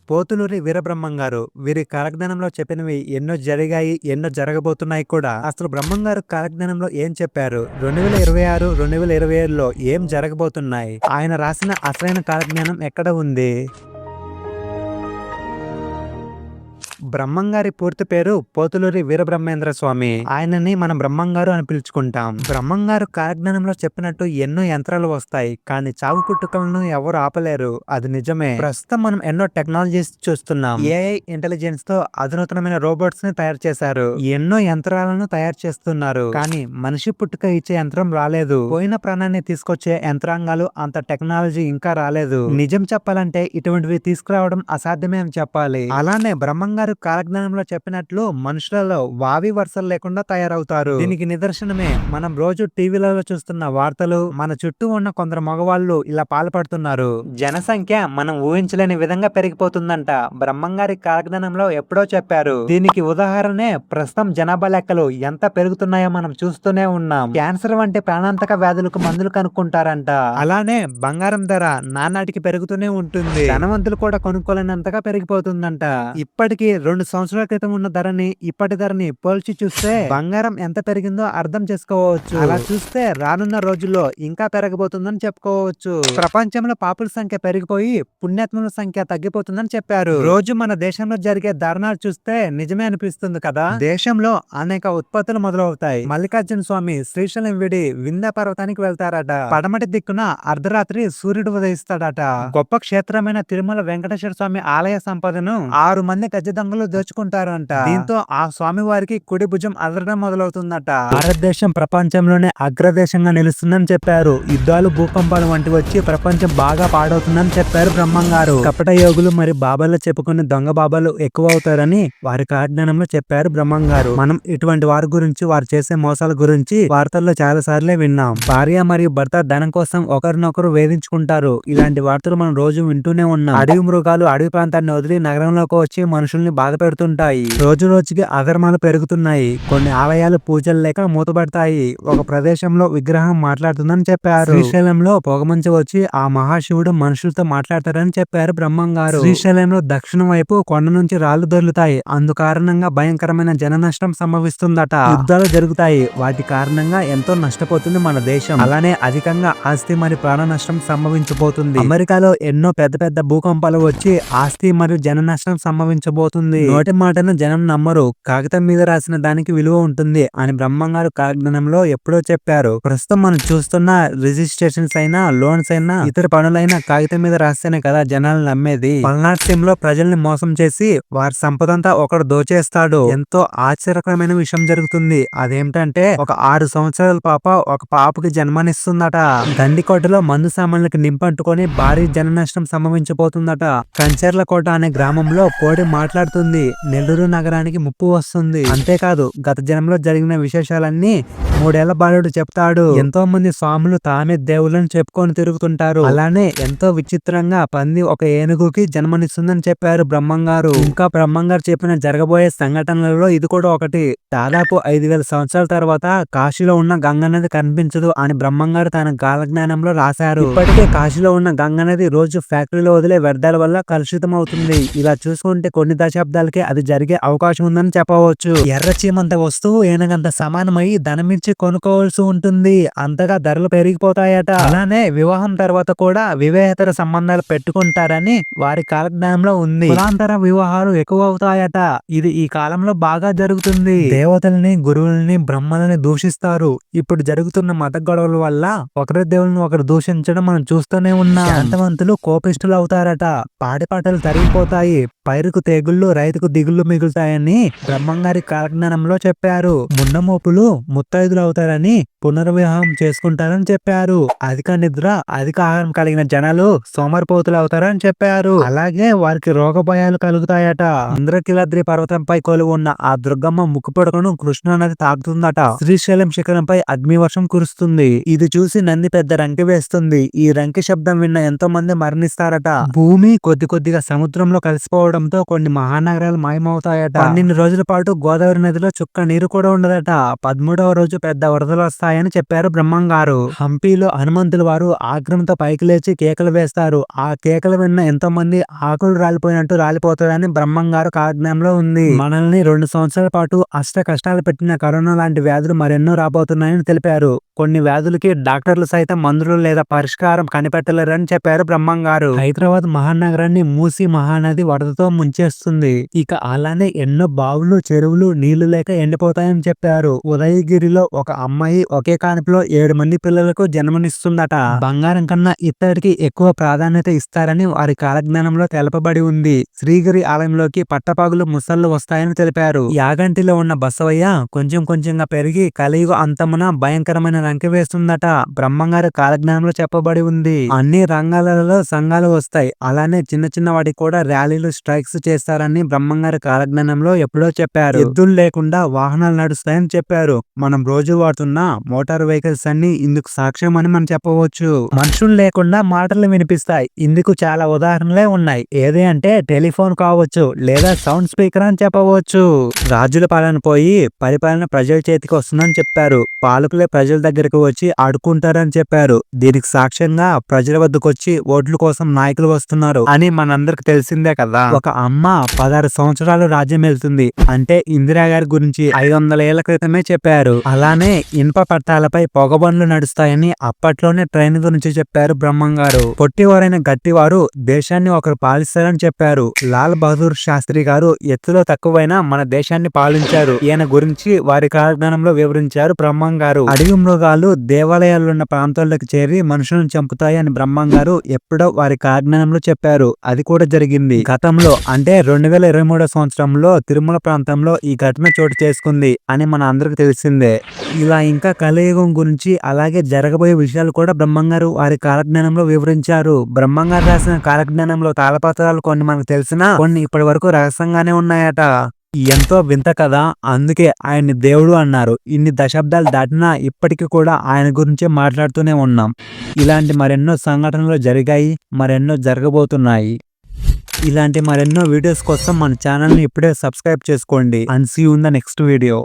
పోతులూరి వీరబ్రహ్మం గారు వీరి కాలజ్ఞానంలో చెప్పినవి ఎన్నో జరిగాయి, ఎన్నో జరగబోతున్నాయి కూడా. అసలు బ్రహ్మం గారు కాలజ్ఞానంలో ఏం చెప్పారు, 2026 2027లో ఏం జరగబోతున్నాయి, ఆయన రాసిన అసలైన కాలజ్ఞానం ఎక్కడ ఉంది? బ్రహ్మంగారి పూర్తి పేరు పోతులూరి వీరబ్రహ్మేంద్ర స్వామి. ఆయనని మనం బ్రహ్మంగారు అని పిలుచుకుంటాం. బ్రహ్మంగారు కాలజ్ఞానంలో చెప్పినట్టు ఎన్నో యంత్రాలు వస్తాయి, కానీ చావు పుట్టుకలను ఎవరు ఆపలేరు. అది నిజమే. ప్రస్తుతం మనం ఎన్నో టెక్నాలజీస్ చూస్తున్నాం. ఏఐ ఇంటెలిజెన్స్ తో అధునాతనమైన రోబోట్స్ ని తయారు చేశారు. ఎన్నో యంత్రాలను తయారు చేస్తున్నారు, కానీ మనిషి పుట్టుక ఇచ్చే యంత్రం రాలేదు. పోయిన ప్రాణాన్ని తీసుకొచ్చే యంత్రాంగాలు అంత టెక్నాలజీ ఇంకా రాలేదు. నిజం చెప్పాలంటే ఇటువంటివి తీసుకురావడం అసాధ్యమే అని చెప్పాలి. అలానే బ్రహ్మంగారు కాలజ్ఞానంలో చెప్పినట్లు మనుషులలో వావి వరుసలు లేకుండా తయారవుతారు. దీనికి నిదర్శనమే మనం రోజు టీవీలలో చూస్తున్న వార్తలు. మన చుట్టూ ఉన్న కొందరు మగవాళ్ళు ఇలా పాల్పడుతున్నారు. జనసంఖ్య మనం ఊహించలేని విధంగా పెరిగిపోతుందంట. బ్రహ్మంగారి కాలజ్ఞానంలో ఎప్పుడో చెప్పారు. దీనికి ఉదాహరణే ప్రస్తుతం జనాభా లెక్కలు ఎంత పెరుగుతున్నాయో మనం చూస్తూనే ఉన్నాం. క్యాన్సర్ వంటి ప్రాణాంతక వ్యాధులకు మందులు కనుక్కుంటారంట. అలానే బంగారం ధర నానాటికి పెరుగుతూనే ఉంటుంది. ధనవంతులు కూడా కొనుక్కోలేనంతగా పెరిగిపోతుందంట. ఇప్పటికి 2 సంవత్సరాల క్రితం ఉన్న ధరని ఇప్పటి ధరని పోల్చి చూస్తే బంగారం ఎంత పెరిగిందో అర్థం చేసుకోవచ్చు. అలా చూస్తే రానున్న రోజుల్లో ఇంకా పెరగబోతుందని చెప్పుకోవచ్చు. ప్రపంచంలో పాపుల సంఖ్య పెరిగిపోయి పుణ్యాత్ముల సంఖ్య తగ్గిపోతుందని చెప్పారు. రోజు మన దేశంలో జరిగే దారుణాలు చూస్తే నిజమే అనిపిస్తుంది కదా. దేశంలో అనేక ఉత్పత్తులు మొదలవుతాయి. మల్లికార్జున స్వామి శ్రీశైలం విడి వింధ్య పర్వతానికి వెళ్తారట. పడమటి దిక్కున అర్ధరాత్రి సూర్యుడు ఉదయిస్తాడట. గొప్ప క్షేత్రమైన తిరుమల వెంకటేశ్వర స్వామి ఆలయ సంపదను 6 మంది ఖచ్చితంగా దోచుకుంటారంట. దీంతో ఆ స్వామి వారికి కుడి భుజం అదరడం మొదలవుతుందట. భారతదేశం ప్రపంచంలోనే అగ్రదేశంగా నిలుస్తుందని చెప్పారు. యుద్ధాలు, భూకంపాలు వంటి వచ్చి ప్రపంచం బాగా పాడవుతుందని చెప్పారు బ్రహ్మంగారు. కపట యోగులు మరి బాబాలు చెప్పుకునే దొంగ బాబాలు ఎక్కువ అవుతారని వారి కాలజ్ఞానంలో చెప్పారు బ్రహ్మంగారు. మనం ఇటువంటి వారి గురించి, వారు చేసే మోసాల గురించి వార్తల్లో చాలా సార్లే విన్నాం. భార్య మరియు భర్త ధనం కోసం ఒకరినొకరు వేధించుకుంటారు. ఇలాంటి వార్తలు మనం రోజు వింటూనే ఉన్నాం. అడవి మృగాలు అడవి ప్రాంతాన్ని వదిలి నగరంలోకి వచ్చి మనుషుల్ని బాధ పెడుతుంటాయి. రోజు రోజుకి అధర్మాలు పెరుగుతున్నాయి. కొన్ని ఆలయాలు పూజలు లేక మూతపడతాయి. ఒక ప్రదేశంలో విగ్రహం మాట్లాడుతుందని చెప్పారు. శ్రీశైలంలో పొగమంచు వచ్చి ఆ మహాశివుడు మనుషులతో మాట్లాడతారని చెప్పారు బ్రహ్మంగారు. శ్రీశైలంలో దక్షిణం వైపు కొండ నుంచి రాళ్లు దొర్లుతాయి. అందు కారణంగా భయంకరమైన జన నష్టం సంభవిస్తుందట. యుద్ధాలు జరుగుతాయి. వాటి కారణంగా ఎంతో నష్టపోతుంది మన దేశం. అలానే అధికంగా ఆస్తి మరియు ప్రాణ నష్టం సంభవించబోతుంది. అమెరికాలో ఎన్నో పెద్ద పెద్ద భూకంపాలు వచ్చి ఆస్తి మరియు జన నష్టం సంభవించబోతుంది. నోటి మాటను జనం నమ్మరు, కాగితం మీద రాసిన దానికి విలువ ఉంటుంది అని బ్రహ్మంగారు కాలజ్ఞానంలో ఎప్పుడో చెప్పారు. ప్రస్తుతం మనం చూస్తున్న రిజిస్ట్రేషన్స్ అయినా, లోన్స్ అయినా, ఇతర పనులైనా కాగితం మీద రాస్తేనే కదా జనాలు నమ్మేది. పల్నాడు సిమ్ లో ప్రజల్ని మోసం చేసి వారి సంపదంతా ఒకడు దోచేస్తాడు. ఎంతో ఆశ్చర్యకరమైన విషయం జరుగుతుంది. అదేమిటంటే ఒక 6 సంవత్సరాల పాప ఒక పాపకి జన్మనిస్తుందట. గండికోటలో మందు సామాన్లకి నింపంటుకొని భారీ జన నష్టం సంభవించబోతుందట. కంచర్ల కోట అనే గ్రామంలో కోడి మాట్లాడుతుంది. నెల్లూరు నగరానికి ముప్పు వస్తుంది. అంతేకాదు గత జన్మలో జరిగిన విశేషాలన్నీ 3 ఏళ్ల బాలుడు చెప్తాడు. ఎంతో మంది స్వాములు తామే దేవుళ్ళని చెప్పుకొని తిరుగుతుంటారు. అలానే ఎంతో విచిత్రంగా పంది ఒక ఏనుగుకి జన్మనిస్తుందని చెప్పారు బ్రహ్మంగారు. ఇంకా బ్రహ్మంగారు చెప్పిన జరగబోయే సంఘటనలలో ఇది కూడా ఒకటి. దాదాపు 5000 సంవత్సరాల తర్వాత కాశీలో ఉన్న గంగ నది కనిపించదు అని బ్రహ్మంగారు తన కాలజ్ఞానంలో రాశారు. ఇప్పటికే కాశీలో ఉన్న గంగ నది రోజు ఫ్యాక్టరీలో వదిలే వ్యర్థాల వల్ల కలుషితం అవుతుంది. ఇలా చూసుకుంటే కొన్ని దశాబ్దాలకే అది జరిగే అవకాశం ఉందని చెప్పవచ్చు. ఎర్ర చీమంత వస్తువు ఏనుగంత సమానమై ధనమిచ్చి కొనుక్కోవాల్సి ఉంటుంది. అంతగా ధరలు పెరిగిపోతాయట. అలానే వివాహం తర్వాత కూడా వివాహేతర సంబంధాలు పెట్టుకుంటారని వారి కాలజ్ఞానంలో ఉంది. కులాంతర వివాహాలు ఎక్కువ అవుతాయట. ఇది ఈ కాలంలో బాగా జరుగుతుంది. దేవతల్ని, గురువుల్ని, బ్రహ్మలని దూషిస్తారు. ఇప్పుడు జరుగుతున్న మత గొడవల వల్ల ఒకరి దేవుల్ని ఒకరు దూషించడం మనం చూస్తూనే ఉన్నాం. శాంతవంతులు కోపిష్ఠులు అవుతారట. పాడి పంటలు తరిగిపోతాయి. పైరుకు తెగుళ్ళు, రైతుకు దిగుళ్ళు మిగులుతాయని బ్రహ్మంగారి కాలజ్ఞానంలో చెప్పారు. మున్నమోపులు ముత్తైదులు అవుతారని, పునర్వివాహం చేసుకుంటారని చెప్పారు. అధిక నిద్ర, అధిక ఆహారం కలిగిన జనాలు సోమరిపోతులు అవుతారని చెప్పారు. అలాగే వారికి రోగ భయాలు కలుగుతాయట. ఇంద్రకీలాద్రి పర్వతంపై కొలువు ఉన్న ఆ దుర్గమ్మ ముక్కు పొడకను కృష్ణా నది తాకుతుందట. శ్రీశైలం శిఖరంపై అగ్నివర్షం కురుస్తుంది. ఇది చూసి నంది పెద్ద రంకి వేస్తుంది. ఈ రంకి శబ్దం విన్న ఎంతో మంది మరణిస్తారట. భూమి కొద్ది కొద్దిగా సముద్రంలో కలిసిపోవడం రావడంతో కొన్ని మహానగరాలు మాయమవుతాయట. 12 రోజుల పాటు గోదావరి నదిలో చుక్క నీరు కూడా ఉండదట. 13వ రోజు పెద్ద వరదలు వస్తాయని చెప్పారు బ్రహ్మంగారు. హంపీలో హనుమంతుల వారు ఆగ్రహంతో పైకి లేచి కేకలు వేస్తారు. ఆ కేకలు విన్న ఎంతో మంది ఆకులు రాలిపోయినట్టు రాలిపోతారని బ్రహ్మంగారు కాలజ్ఞానంలో ఉంది. మనల్ని 2 సంవత్సరాల పాటు అష్ట కష్టాలు పెట్టిన కరోనా లాంటి వ్యాధులు మరెన్నో రాబోతున్నాయని తెలిపారు. కొన్ని వ్యాధులకి డాక్టర్లు సైతం మందులు లేదా పరిష్కారం కనిపెట్టలేరని చెప్పారు బ్రహ్మంగారు. హైదరాబాద్ మహానగరాన్ని మూసీ మహానది వరదతో ముంచేస్తుంది. ఇక అలానే ఎన్నో బావులు, చెరువులు నీళ్లు లేక ఎండిపోతాయని చెప్పారు. ఉదయగిరిలో ఒక అమ్మాయి ఒకే కానుపులో 7 మంది పిల్లలకు జన్మనిస్తుందట. బంగారం కన్నా ఇత్తడికి ఎక్కువ ప్రాధాన్యత ఇస్తారని వారి కాలజ్ఞానంలో తెలపబడి ఉంది. శ్రీగిరి ఆలయంలోకి పట్టపగులు ముసళ్ళు వస్తాయని తెలిపారు. యాగంటిలో ఉన్న బసవయ్య కొంచెం కొంచెంగా పెరిగి కలియుగ అంతమున భయంకరమైన రంకె వేస్తుందట. బ్రహ్మంగారి కాలజ్ఞానంలో చెప్పబడి ఉంది. అన్ని రంగాలలో సంఘాలు వస్తాయి. అలానే చిన్న చిన్న వాటికి కూడా ర్యాలీలు, స్ట్రైక్స్ చేస్తారని బ్రహ్మంగారి కాలజ్ఞానంలో ఎప్పుడో చెప్పారు. ఎద్దులు లేకుండా వాహనాలు నడుస్తాయని చెప్పారు. మనం రోజు వాడుతున్న మోటార్ వెహికల్స్ అన్ని ఇందుకు సాక్ష్యం అని మనం చెప్పవచ్చు. మనుషులు లేకుండా మాటలు వినిపిస్తాయి. ఇందుకు చాలా ఉదాహరణలే ఉన్నాయి. ఏది అంటే టెలిఫోన్ కావచ్చు, లేదా సౌండ్ స్పీకర్ అని చెప్పవచ్చు. రాజుల పాలన పోయి పరిపాలన ప్రజల చేతికి వస్తుందని చెప్పారు. పాలకులే ప్రజల దగ్గరికి వచ్చి అడుక్కుంటారని చెప్పారు. దీనికి సాక్ష్యంగా ప్రజల వద్దకు వచ్చి ఓట్ల కోసం నాయకులు వస్తున్నారు అని మనందరికి తెలిసిందే కదా. ఒక అమ్మ 16 సంవత్సరాలు రాజ్యం వెళ్తుంది అంటే ఇందిరా గారి గురించి 500 ఏళ్ల క్రితమే చెప్పారు. అలానే ఇనుప పట్టాలపై పొగబండ్లు నడుస్తాయని అప్పట్లోనే ట్రైన్ గురించి చెప్పారు బ్రహ్మంగారు. పొట్టివారైన గట్టివారు దేశాన్ని ఒకరు పాలిస్తారని చెప్పారు. లాల్ బహదూర్ శాస్త్రి గారు ఎత్తులో తక్కువైనా మన దేశాన్ని పాలించారు. ఈయన గురించి వారి కాలజ్ఞానంలో వివరించారు బ్రహ్మంగారు. అడవి మృగాలు దేవాలయాలున్న ప్రాంతాల్లోకి చేరి మనుషులను చంపుతాయి అని బ్రహ్మంగారు ఎప్పుడో వారి కాలజ్ఞానంలో చెప్పారు. అది కూడా జరిగింది. గతంలో అంటే 2023 సంవత్సరంలో తిరుమల ప్రాంతంలో ఈ ఘటన చోటు చేసుకుంది అని మన అందరికి తెలిసిందే. ఇలా ఇంకా కలియుగం గురించి అలాగే జరగబోయే విషయాలు కూడా బ్రహ్మంగారు వారి కాలజ్ఞానంలో వివరించారు. బ్రహ్మంగారు రాసిన కాలజ్ఞానంలో తాళపత్రాలు కొన్ని మనకు తెలిసినా కొన్ని ఇప్పటి వరకు రహస్యంగానే ఉన్నాయట. ఎంతో వింత కదా. అందుకే ఆయన్ని దేవుడు అన్నారు. ఇన్ని దశాబ్దాలు దాటినా ఇప్పటికీ కూడా ఆయన గురించే మాట్లాడుతూనే ఉన్నాం. ఇలాంటి మరెన్నో సంఘటనలు జరిగాయి, మరెన్నో జరగబోతున్నాయి. ఇలాంటి మరెన్నో వీడియోస్ కోసం మన ఛానల్ని ఇప్పుడే సబ్స్క్రైబ్ చేసుకోండి. And see you in the next video.